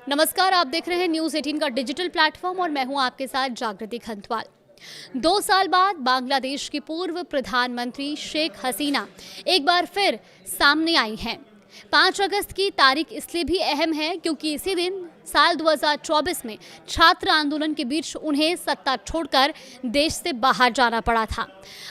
नमस्कार, आप देख रहे हैं न्यूज़ 18 का डिजिटल प्लेटफॉर्म और मैं हूं आपके साथ जागृति खंतवाल। 2 साल बाद बांग्लादेश की पूर्व प्रधानमंत्री शेख हसीना एक बार फिर सामने आई हैं। 5 अगस्त की तारीख इसलिए भी अहम है क्योंकि इसी दिन साल 2024 में छात्र आंदोलन के बीच उन्हें सत्ता छोड़कर देश से बाहर जाना पड़ा था।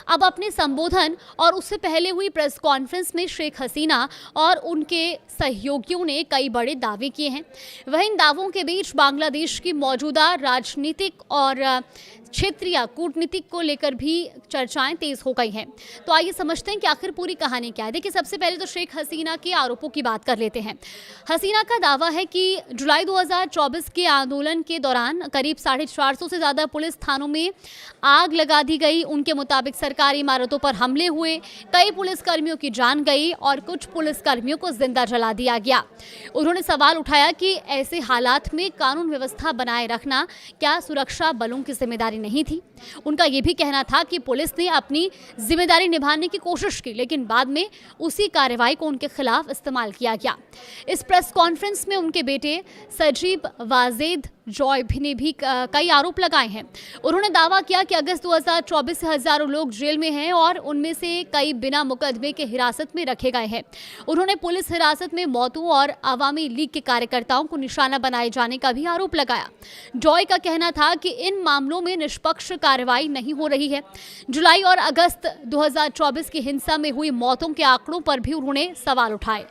अब अपने संबोधन और उससे पहले हुई प्रेस कॉन्फ्रेंस में शेख हसीना और उनके सहयोगियों ने कई बड़े दावे किए हैं। वह इन दावों के बीच बांग्लादेश की मौजूदा राजनीतिक और क्षेत्रीय कूटनीतिक को लेकर भी चर्चाएं तेज हो गई हैं। तो आइए समझते हैं कि आखिर पूरी कहानी क्या है। देखिए, सबसे पहले तो शेख हसीना के आरोपों की बात कर लेते हैं। हसीना का दावा है कि जुलाई 2024 के आंदोलन के दौरान करीब 450 से ज़्यादा पुलिस थानों में आग लगा दी गई। उनके मुताबिक सरकारी इमारतों पर हमले हुए, कई पुलिसकर्मियों की जान गई और कुछ पुलिसकर्मियों को जिंदा जला दिया गया। उन्होंने सवाल उठाया कि ऐसे हालात में कानून व्यवस्था बनाए रखना क्या सुरक्षा बलों की जिम्मेदारी नहीं थी। उनका यह भी कहना था कि पुलिस ने अपनी जिम्मेदारी निभाने की कोशिश की, लेकिन बाद में उसी कार्रवाई को उनके खिलाफ इस्तेमाल किया गया। इस प्रेस कॉन्फ्रेंस में उनके बेटे सजीब वाजेद जॉय ने भी कई आरोप लगाए हैं। उन्होंने दावा किया कि अगस्त 2024 से हजारों लोग जेल में हैं और उनमें से कई बिना मुकदमे के हिरासत में रखे गए हैं। उन्होंने पुलिस हिरासत में मौतों और अवामी लीग के कार्यकर्ताओं को निशाना बनाए जाने का भी आरोप लगाया। जॉय का कहना था कि इन मामलों में निष्पक्ष कार्रवाई नहीं हो रही है। जुलाई और अगस्त 2024 की हिंसा में हुई मौतों के आंकड़ों पर भी उन्होंने सवाल उठाए।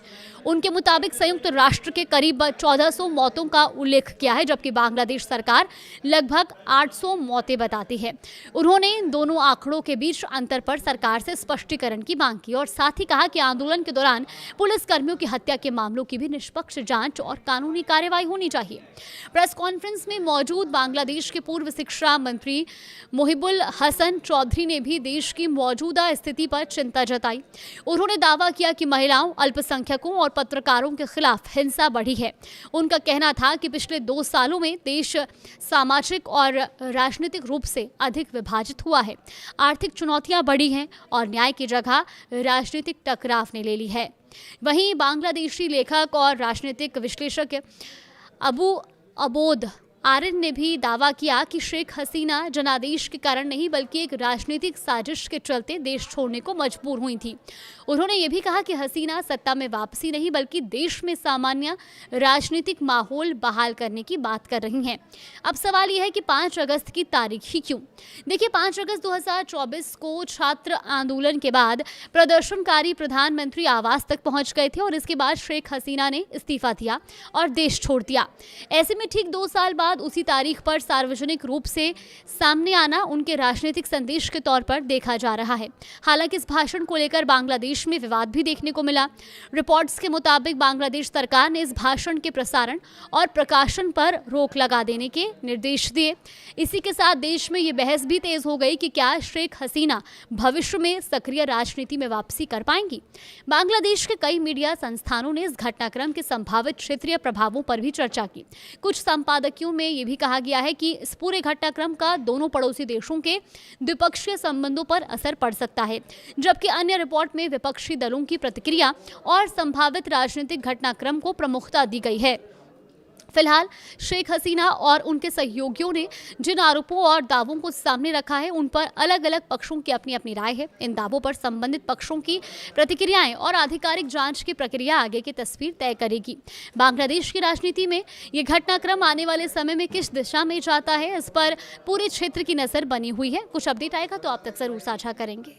उनके मुताबिक संयुक्त राष्ट्र के करीब 1400 मौतों का उल्लेख किया है, जबकि बांग्लादेश सरकार लगभग 800 मौतें बताती है। उन्होंने इन दोनों आंकड़ों के बीच अंतर पर सरकार से स्पष्टीकरण की मांग की और साथ ही कहा कि आंदोलन के दौरान पुलिसकर्मियों की हत्या के मामलों की भी निष्पक्ष जांच और कानूनी कार्रवाई होनी चाहिए। प्रेस कॉन्फ्रेंस में मौजूद बांग्लादेश के पूर्व शिक्षा मंत्री मुहिबुल हसन चौधरी ने भी देश की मौजूदा स्थिति पर चिंता जताई। उन्होंने दावा किया कि महिलाओं, अल्पसंख्यकों और पत्रकारों के खिलाफ हिंसा बढ़ी है। उनका कहना था कि पिछले 2 सालों में देश सामाजिक और राजनीतिक रूप से अधिक विभाजित हुआ है। आर्थिक चुनौतियां बढ़ी हैं और न्याय की जगह राजनीतिक टकराव ने ले ली है। वहीं बांग्लादेशी लेखक और राजनीतिक विश्लेषक अबू अबोद आर्यन ने भी दावा किया कि शेख हसीना जनादेश के कारण नहीं बल्कि एक राजनीतिक साजिश के चलते देश छोड़ने को मजबूर हुई थी। उन्होंने ये भी कहा कि हसीना सत्ता में वापसी नहीं बल्कि देश में सामान्य राजनीतिक माहौल बहाल करने की बात कर रही हैं। अब सवाल यह है कि 5 अगस्त की तारीख ही क्यों? देखिए, 5 अगस्त 2024 को छात्र आंदोलन के बाद प्रदर्शनकारी प्रधानमंत्री आवास तक पहुंच गए थे और इसके बाद शेख हसीना ने इस्तीफा दिया और देश छोड़ दिया। ऐसे में ठीक 2 साल बाद उसी तारीख पर सार्वजनिक रूप से सामने आना उनके राजनीतिक संदेश के तौर पर देखा जा रहा है। हालांकि इस भाषण को लेकर बांग्लादेश में विवाद भी देखने को मिला। रिपोर्ट्स के मुताबिक बांग्लादेश सरकार ने इस भाषण के प्रसारण और प्रकाशन पर रोक लगा देने के निर्देश दिए। इसी के साथ देश में ये बहस भी तेज हो गई कि क्या शेख हसीना भविष्य में सक्रिय राजनीति में वापसी कर पाएंगी। बांग्लादेश के कई मीडिया संस्थानों ने इस घटनाक्रम के संभावित क्षेत्रीय प्रभावों पर भी चर्चा की। कुछ संपादकियों में यह भी कहा गया है कि इस पूरे घटनाक्रम का दोनों पड़ोसी देशों के द्विपक्षीय संबंधों पर असर पड़ सकता है, जबकि अन्य रिपोर्ट में विपक्षी दलों की प्रतिक्रिया और संभावित राजनीतिक घटनाक्रम को प्रमुखता दी गई है। फिलहाल शेख हसीना और उनके सहयोगियों ने जिन आरोपों और दावों को सामने रखा है उन पर अलग अलग पक्षों की अपनी अपनी राय है। इन दावों पर संबंधित पक्षों की प्रतिक्रियाएं और आधिकारिक जांच की प्रक्रिया आगे की तस्वीर तय करेगी। बांग्लादेश की राजनीति में ये घटनाक्रम आने वाले समय में किस दिशा में जाता है, इस पर पूरे क्षेत्र की नजर बनी हुई है। कुछ अपडेट आएगा तो आप तक जरूर साझा करेंगे।